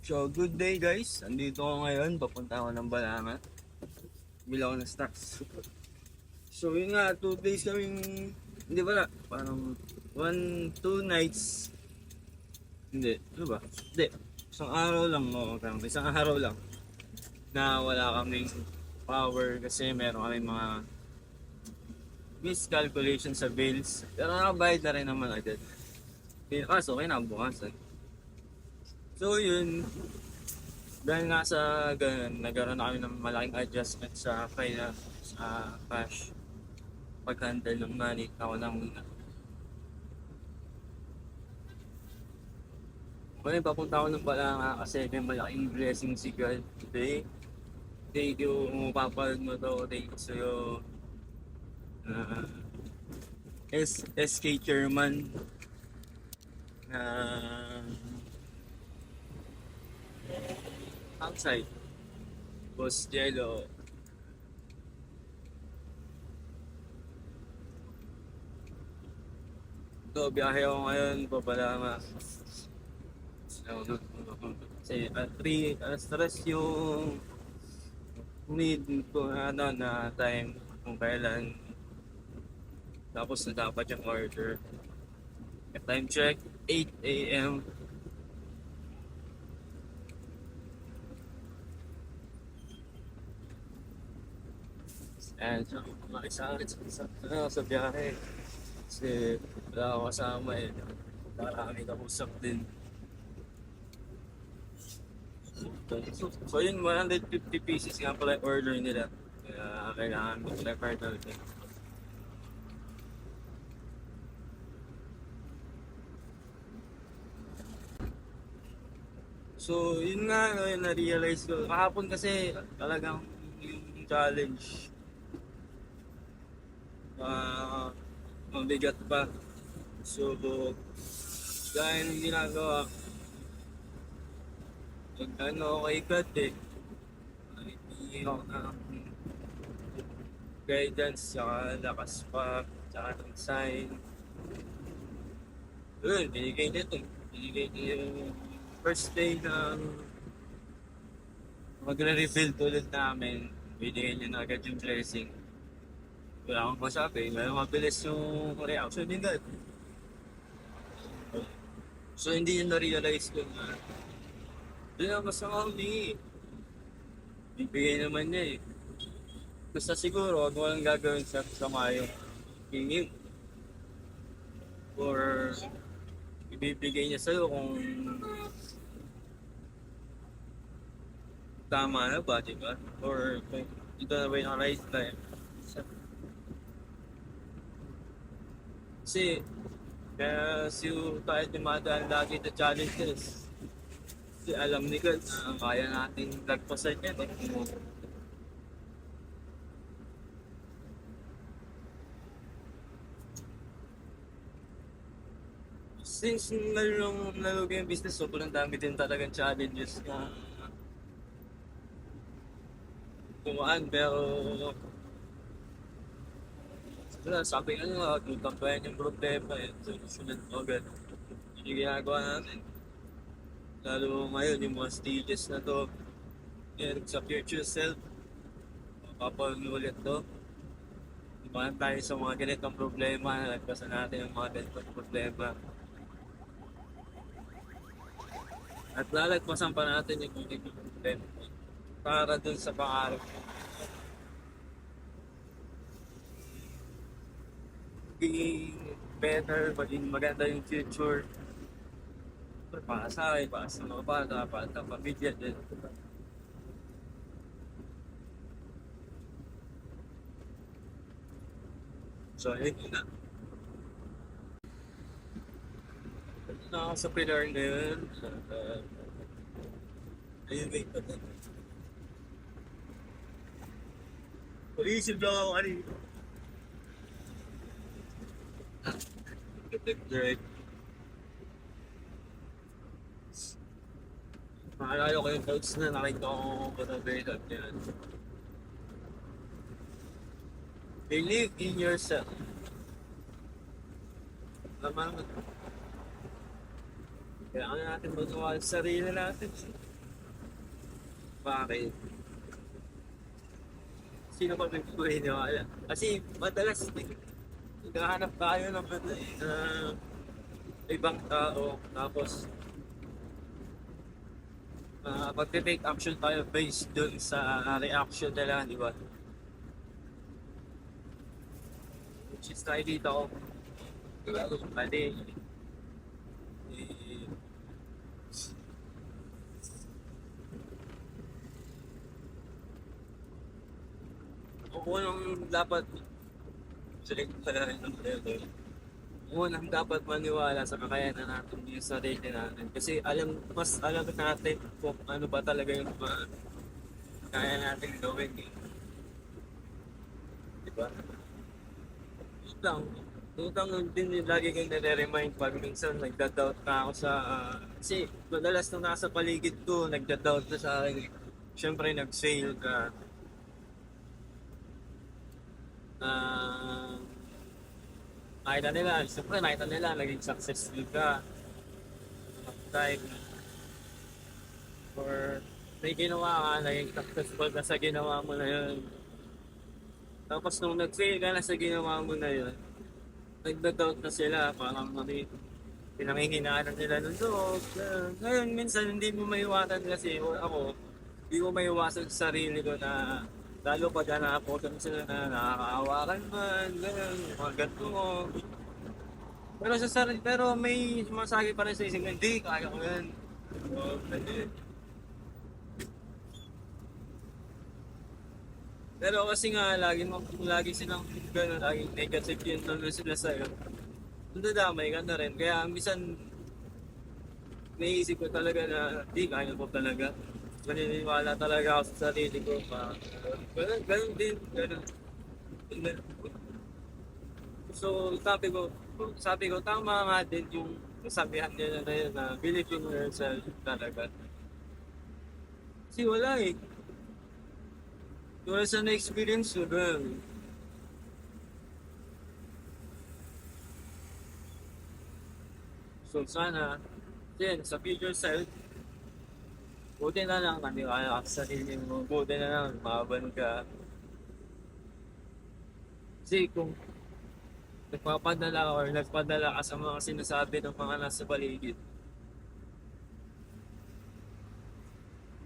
So, good day guys. Andito ako ngayon. Papunta ako ng Balanga. Bila ako ng stocks. So, yun nga. 2 days kaming... Hindi pala. Parang 2 nights. Hindi. Ano ba? Hindi. Isang araw lang. Oo, parang isang araw lang. Na wala kaming power kasi meron kaming mga miscalculation sa bills. Pero nakabayad na rin naman agad. Kaso, okay na bukas. So, yun. Dahil nga sa ganun, nagkaroon na kami ng malaking adjustment sa sa cash. Pag-handle ng money, ako na muna. Ngayon, papunta ako ng Balanga kasi may malaking blessing si God today. Thank you, kung mapapanood mo to. Thank you sa'yo. Uh, SK Chairman na outside. Boss Jello. So, biyahe ako ngayon, Balanga. Kasi 3 yung need ko na time kung kailan tapos na dapat yung order. Time check 8 a.m. And so, makisakit sa biyahe kasi wala ako kasama eh. Marami na usap din. So yun, 150 pieces nga pala yung order nila. Kaya kailangan mo sila card natin. So yun nga, no, yung na-realize ko. Kahapon kasi talagang yung challenge. Mabigat pa. So, dahil yung ginagawa, kay God eh. Hindi ako ng guidance, saka lakas pa, saka ng sign. Yun, binigay nito. Binigay niya yung first day na magre-rebuild ulit namin. Binigay niya na agad yung blessing. Wala akong masabi, pero mabilis yung reaction ni God. So hindi niya na-realize ko na doon na masama humingi. Bibigay naman niya eh. Basta siguro, huwag mo lang gagawin sa sama yung hingi. Or ibibigay niya sa'yo kung tama na ba, diba? Or kung ito na ba yung right time. Kasi, kaya tayo dumadaan lagi na challenges. Kasi alam ni God na kaya natin lagpasan yan eh. Since nalulog yung business, sobrang dami din talagang challenges na tumaan. Pero sabi nga, tutampayan yung problema yun. Solusyonan mo agad. Yun yung ginagawa natin. Lalo ngayon, yung mga stages na to, yan, sa future self, mapapanulit to. Ibahan tayo sa mga ganitong problema, nalagpasan natin yung mga ganitong problema. At lalagpasan pa natin yung ganitong problema para dun sa pangarap. Maging better, maging maganda yung future. Para sa akin, para sa mga bata, para sa pamilya din. So, yun na. Na sa pillar na yun. Ayun, wait pa din. Pag-iisip lang ako kanina. Direct. Maalala ko yung notes na nakita ko motivated yan. Believe in yourself. Tama naman. Kailangan natin magawa sa sarili natin. Bakit? Sino pa nagpapaniwala? Kasi madalas naghahanap tayo ng ibang tao tapos magte-take action tayo based dun sa reaction nila, di ba? Which is nakikita ko, mali. Eh, unang dapat, select pala rin ng level. Unang dapat maniwala sa kakayanan natin yung sarili natin. Kasi mas alam natin kung ano ba talaga yung kaya natin gawin. Eh. Di ba? Yun lang. Yun lang din yung lagi kong nare-remind pag minsan nagda-doubt na ako sa... kasi madalas nung nasa paligid ko, nagda-doubt na sa akin. Siyempre nag-fail ka. Uh, nakita nila, naging successful ka. Time. Or may ginawa ka, naging successful ka sa ginawa mo na yun. Tapos nung nag-fail ka na sa ginawa mo na yun, nagda-doubt na sila, parang pinanghihinaan nila ng loob. Ngayon, minsan hindi mo maiwasan kasi ako, hindi ko maiwasan sa sarili ko na lalo pag na-apotan sila na nakakaawa ka naman, gano'n, mga ganito mo. Pero may sumasagi pa rin sa isip, hindi, kaya ko yan. So, pero kasi nga, lagi silang gano'n, laging negative yun na sila sa'yo. Nadadamay ka na rin. Kaya minsan, naisip ko talaga na, di, kaya ko talaga. Maniniwala talaga ako sa sarili ko. Ganun din, ganun. So, sabi ko, tama nga din yung kasabihan nila na yun na believe in yourself talaga. Kasi wala eh. Wala sa na-experience ko, girl. So, sana, din, sa future self, buti na lang maniwala ka sa sarili mo. Buti na lang, maban ka. Kasi kung nagpadala ka sa mga sinasabi ng mga nasa paligid,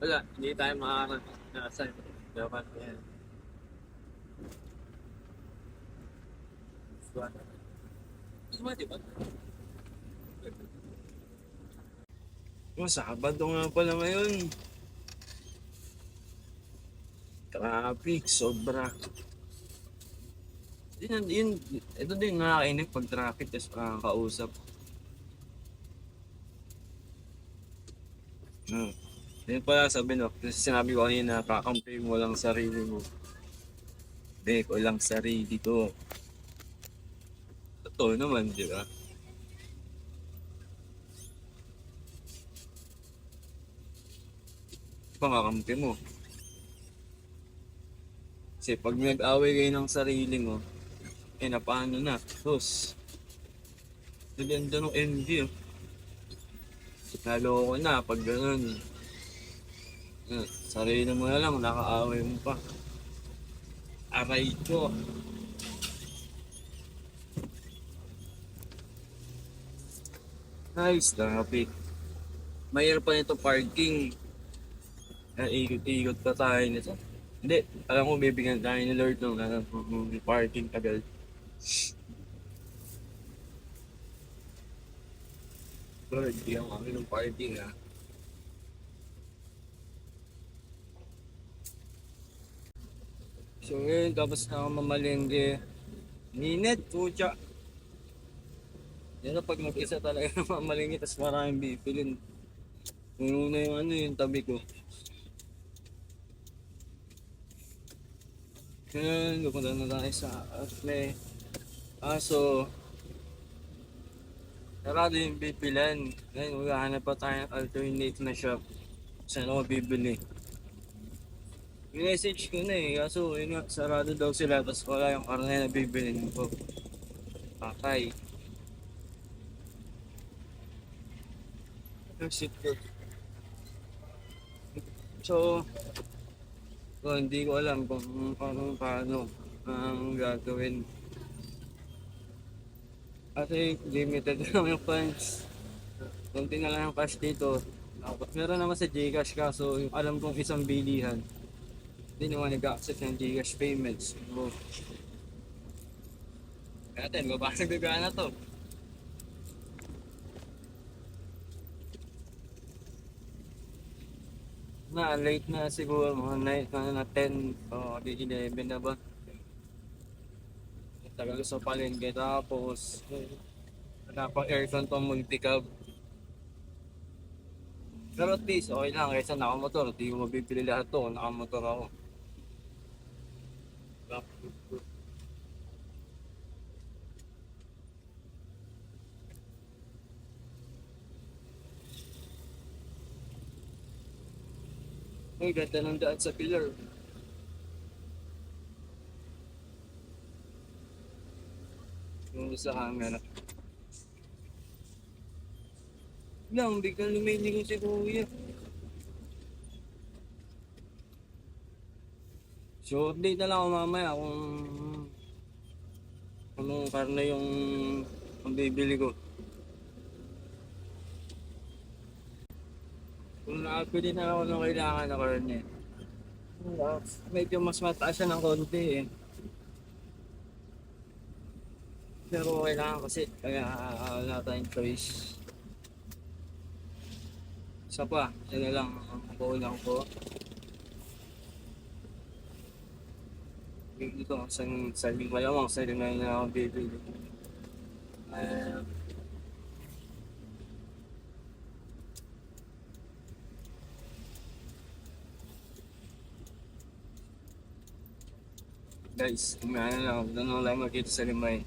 wala, hindi tayo makakarating na saan. Dapat yan. Diba? Diba? Oh, Sabado nga pala ngayon. Traffic, sobra. Ito din nakakainig pag traffic tapos kausap. Yun pala sabi no, kasi sinabi ko kanina, kakampi mo lang sarili mo. Hindi ko lang sarili ko. Totoo naman, di ba? Pangakampi mo. Kasi pag nag-away kayo ng sarili mo, na paano na? Sus, naganda ng envy oh. Naloko na pag ganun. Sarili mo na lang, nakaaway mo pa. Aray ko. Nice, traffic. Mayroon pa nito parking. Ikot-ikot pa tayo nito. Hindi, alam mo, bibigyan tayo ni Lord ng parking agad. Lord, bigyan kami ng parking ha. So ngayon, tapos na ako mamalengke. Ninit, pucha. Yan na pag mag-isa talaga na mamalengke, tapos maraming bipilin. Puno na yung tabi ko. Ngayon, pupunta na tayo sa Atme. So, sarado yung bibilan. Ngayon, maghahanap pa tayo ng alternate na shop. Saan ako bibili? Message ko na kaso yun nga, sarado daw sila, tapos wala yung karne na bibilin ko. Patay. Shit ko. So, hindi ko alam kung paano ang gagawin. Kasi limited lang yung funds. Kunti na lang yung cash dito. Tapos meron naman sa Gcash kaso yung alam kong isang bilihan. Hindi naman nag-access ng Gcash payments. So, natin, babasag na to. Late na siguro, mga night na 10 o 11 na ba? Tagal sa palengke tapos wala pang aircon tong multi-cab. Pero at least okay lang kaysa nakamotor, di ko mabibili lahat to kung nakamotor ako. Ay, ganda ng daan sa pillar. Yung sa camera. Lang, biglang luminig ko si Kuya. So, update na lang ako mamaya kung anong karne yung bibili ko. Kung nakabili na ako ng kailangan na karne. Medyo mas mataas siya ng konti eh. Pero kailangan kasi, kaya wala tayong choice. Isa pa, yan na lang ang kulang ko. Dito, saling malamang, saling na ako bibili. Uh, guys, kumaya na lang, doon lang makita sa limay.